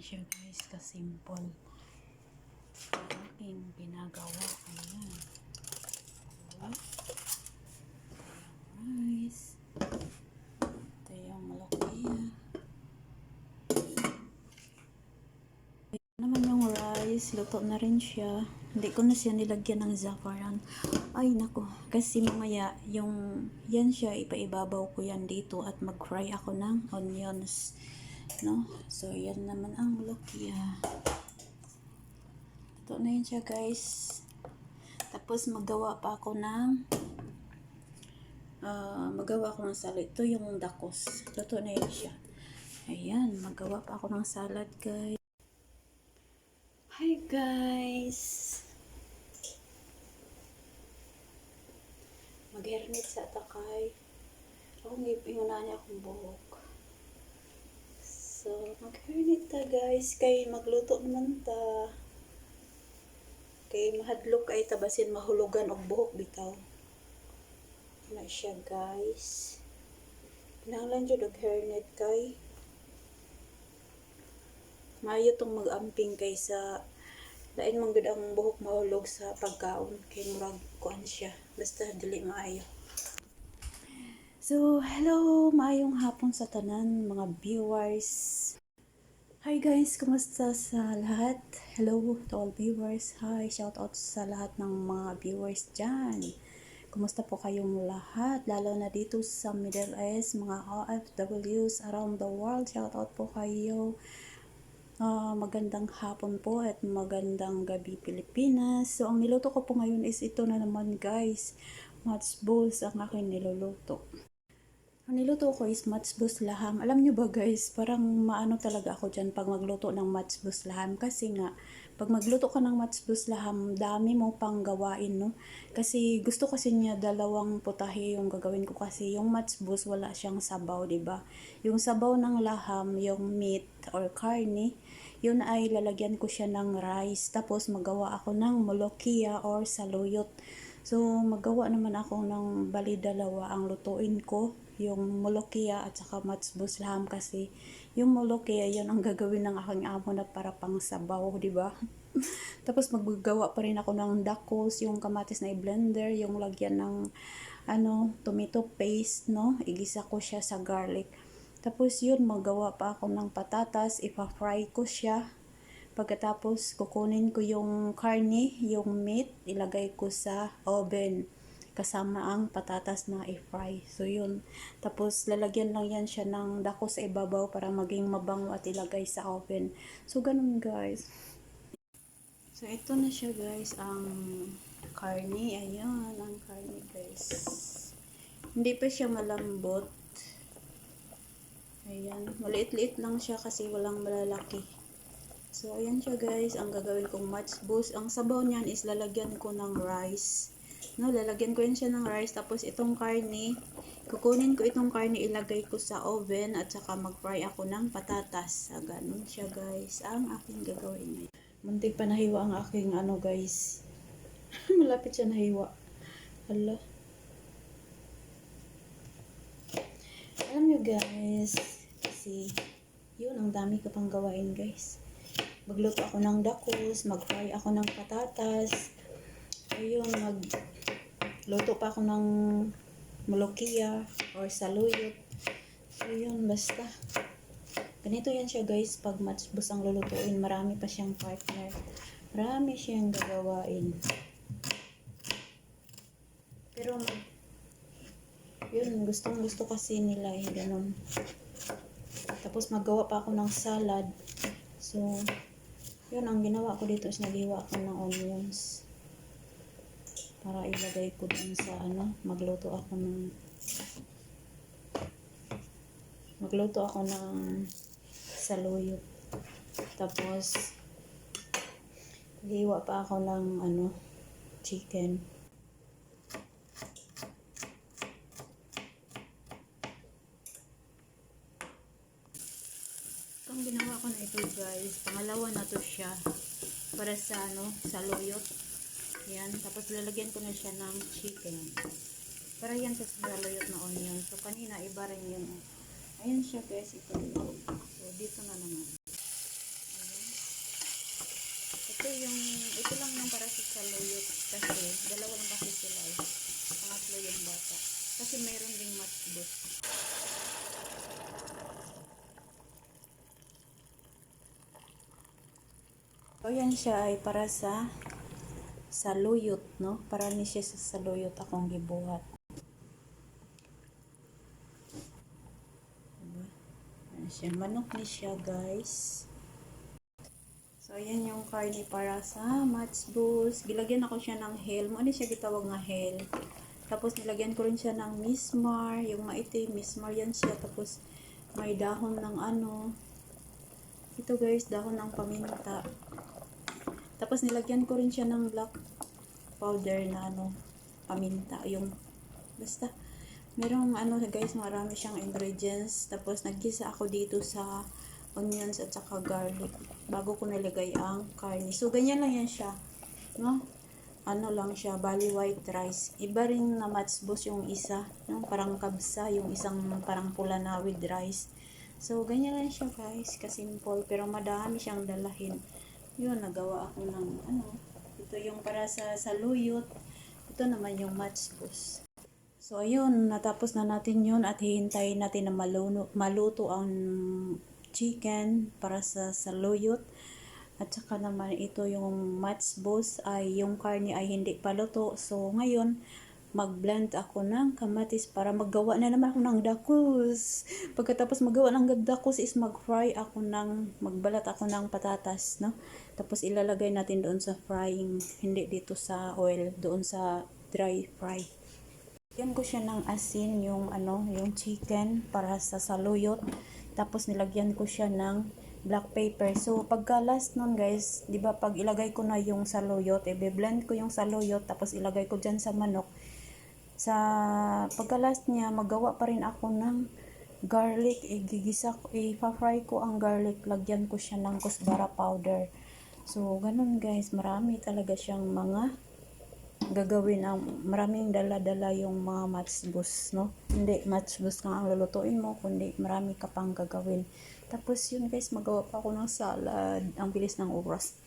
siya guys, ka-simple. Aking ginagawa. Ayan. Rice. Ito yung malaki. Naman yung rice, luto na rin siya. Hindi ko na siya nilagyan ng zafaran. Ay nako, kasi mamaya yung yan siya, ipaibabaw ko yan dito at mag-fry ako ng onions, no? So yan naman ang lukia. Luto na yun siya guys. Tapos magawa pa ako ng salad. Ito yung dakos. Luto na yun siya. Ayan, magawa pa ako ng salad guys. Hi guys! Mag-hairnet sa takay. Ako ngipingunan niya akong buhok. So, mag-hairnet ta guys. Kay magluto naman ta. Kay mahadlok ay tabasin mahulugan og buhok bitaw. Na siya guys. Kinahanglan jud og hairnet kay maayo tong mag-amping kaysa lain man gud ang buhok mahulog sa pagkaon kay murag kuan siya basta dili maayo. So hello, maayong hapon sa tanan mga viewers. Hi guys, kumusta sa lahat? Hello to all viewers. Hi, shout out sa lahat ng mga viewers dyan. Kumusta po kayong lahat? Lalo na dito sa Middle East, mga OFWs around the world. Shout out po kayo. Magandang hapon po at magandang gabi Pilipinas. So ang niluto ko po ngayon is ito na naman guys. Matchballs ang aking niluluto. Ang niluto ko is matchballs laham. Alam nyo ba guys, parang maano talaga ako dyan pag magluto ng matchballs laham. Kasi nga, pag magluto ka ng matchballs laham, dami mo pang gawain, no? Kasi gusto kasi niya dalawang putahe yung gagawin ko kasi yung matchballs wala siyang sabaw, diba? Yung sabaw ng laham, yung meat or karne, yun ay lalagyan ko siya ng rice. Tapos magawa ako ng molokia or saluyot. So magawa naman ako ng bali dalawa ang lutuin ko, yung molokia at saka matchballs laham kasi yung molokia yun ang gagawin ng aking amo na para pang sabaw, di ba? Tapos maggagawa pa rin ako ng dakos, yung kamatis na i-blender, yung lagyan ng tomato paste, no? Igisa ko siya sa garlic. Tapos yun, magawa pa ako ng patatas, ipa-fry ko siya. Pagkatapos, kukunin ko yung karne, yung meat, ilagay ko sa oven. Kasama ang patatas na i-fry. So, yun. Tapos, lalagyan lang yan siya ng dako sa ibabaw para maging mabango at ilagay sa oven. So, ganun guys. So, ito na siya guys, ang karne. Ayan, ang karne guys. Hindi pa siya malambot. Ayan, maliit-liit lang siya kasi walang malalaki. So, ayan siya guys, ang gagawin kong matchballs. Ang sabaw niyan is lalagyan ko ng rice. No, lalagyan ko yan siya ng rice. Tapos itong karne, kukunin ko itong karne, ilagay ko sa oven at saka mag-fry ako ng patatas. Ganun siya guys, ang aking gagawin ngayon. Muntik pa nahiwa ang aking guys. Malapit siya nahiwa. Hala. Alam nyo guys, kasi yun, ang dami ko pang gawain guys. Magluto ako ng dakos, mag-fry ako ng patatas. Ayun, magluto pa ako ng molokia or saluyot. So yun, basta. Ganito yan siya guys, pag matchballs ang lulutuin, marami pa siyang partner. Marami siyang gagawain. Pero yun, gustong gusto kasi nila eh, ganun. Tapos magawa pa ako ng salad. So, yun ang ginawa ko dito is naghiwa ako ng onions. Para ilagay ko dun sa magluto ako ng saluyot. Tapos, naghiwa pa ako ng chicken. Ang ginawa ko na ito guys, pangalawa na to siya para sa saluyot. Yan, tapos lalagyan ko na siya ng chicken para yan sa saluyot na onion. So kanina iba rin yun. Ayan siya guys, ito. So dito na naman. Ito lang yung para sa saluyot kasi dalawa lang kasi sila eh. Pangatlo yung bata. Kasi mayroon ding matbos. So yan siya ay para sa saluyot, no? Para ni siya sa saluyot akong gibuhat. Diba? Yan siya. Manok ni siya, guys. So, ayan yung karne para sa matbos. Gilagyan ako siya ng hell. Ano siya gitawag nga hell? Tapos, nilagyan ko rin siya ng mismar. Yung maitim, mismar yan siya. Tapos, may dahon ng ano. Ito guys, dahon ng paminta. Tapos, nilagyan ko rin siya ng black powder na ano, paminta. Yung, basta, merong ano guys, marami siyang ingredients. Tapos, naggisa ako dito sa onions at saka garlic bago ko nilagay ang karne. So, ganyan lang yan siya. No? Ano lang siya, bali white rice. Iba rin na matbos yung isa. No? Parang kabsa, yung isang parang pula na with rice. So, ganyan lang siya guys. Kasimple. Pero madami siyang dalahin. Yun, nagawa ako ng ano. Ito yung para sa saluyot. Ito naman yung matbos. So, ayun. Natapos na natin yun at hihintayin natin na maluto ang chicken para sa saluyot. At saka naman ito yung matbos ay yung karne ay hindi pa luto. So ngayon mag-blend ako ng kamatis para maggawa na naman ako ng dakos. Pagkatapos maggawa ng dakos is magbalat ako ng patatas, no? Tapos ilalagay natin doon sa frying, hindi dito sa oil, doon sa dry fry. Lagyan ko siya ng asin yung yung chicken para sa saluyot. Tapos nilagyan ko siya ng black pepper. So pagka last nun guys, 'di ba pag ilagay ko na yung saluyot, i-blend ko yung saluyot tapos ilagay ko diyan sa manok. Sa pagka last niya, magawa pa rin ako ng garlic, i-fry ko ang garlic, lagyan ko siya ng kusbara powder. So ganun guys, marami talaga siyang mga gagawin ang maraming dala-dala yung mga matbos, no? Hindi matbos lang ang lulutuin mo, kundi marami ka pang gagawin. Tapos yun guys, magawa pa ako ng salad. Ang bilis ng oras.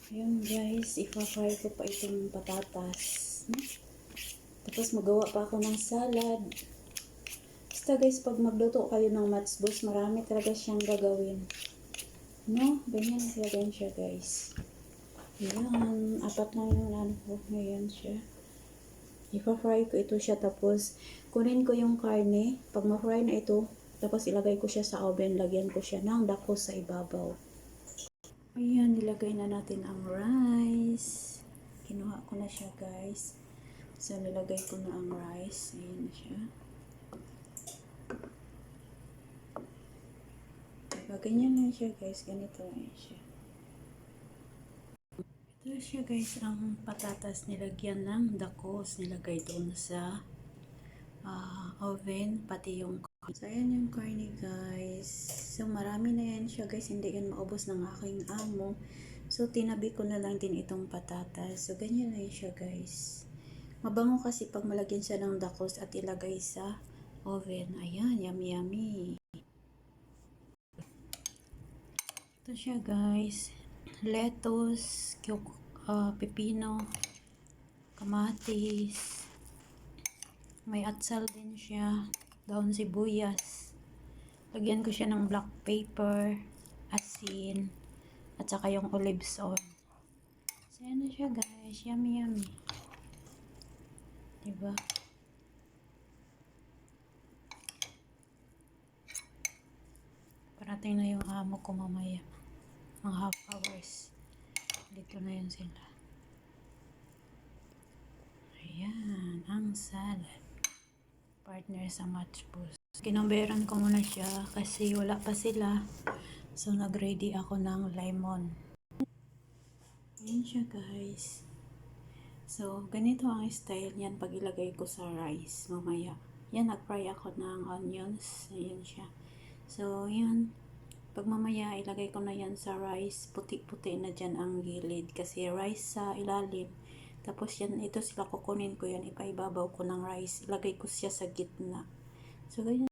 Ayun guys, ipa-fry ko pa itong patatas, no? Tapos magawa pa ako ng salad. Basta guys, pag magluto kayo ng matbos, marami talaga siyang gagawin, no? Ganyan talaga siya guys. Ayan, apat lang yung ano ko. Ayan siya. Ipa-fry ko ito siya, tapos kunin ko yung karne. Pag ma-fry na ito, tapos ilagay ko siya sa oven. Lagyan ko siya ng dakos sa ibabaw. Ayan, nilagay na natin ang rice. Kinuha ko na siya guys. So, nilagay ko na ang rice. Ayan na siya. Diba, ganyan lang siya guys. Ganito lang siya. Ito siya guys, ang patatas nilagyan ng dakos, nilagay doon sa oven, pati yung karne. So ayan yung karne guys. So marami na yan siya guys, hindi yan maubos ng aking amo. So tinabi ko na lang din itong patatas. So ganyan na yan siya guys. Mabango kasi pag malagyan siya ng dakos at ilagay sa oven. Ayan, yummy yummy. Ito siya guys. Lettuce, pepino, kamatis, may atsal din siya, daon sibuyas. Lagyan ko siya ng black pepper, asin, at saka yung olive oil. So yan na siya guys, yummy yummy. Diba? Parating na yung amo ko mamaya. Mga half hours. Dito na yun sila. Ayan, ang salad. Partner sa matbos. Kinamberan ko muna siya kasi wala pa sila. So, nag-ready ako ng lemon. Ayan siya guys. So, ganito ang style niyan pag ilagay ko sa rice mamaya. Yan, nag-fry ako ng onions. Ayan siya. So, yun. Pag mamaya, ilagay ko na yan sa rice. Puti-puti na dyan ang gilid. Kasi rice sa ilalim. Tapos yan, ito sila kukunin ko yan. Ipaibabaw ko ng rice. Ilagay ko siya sa gitna. So, ganyan.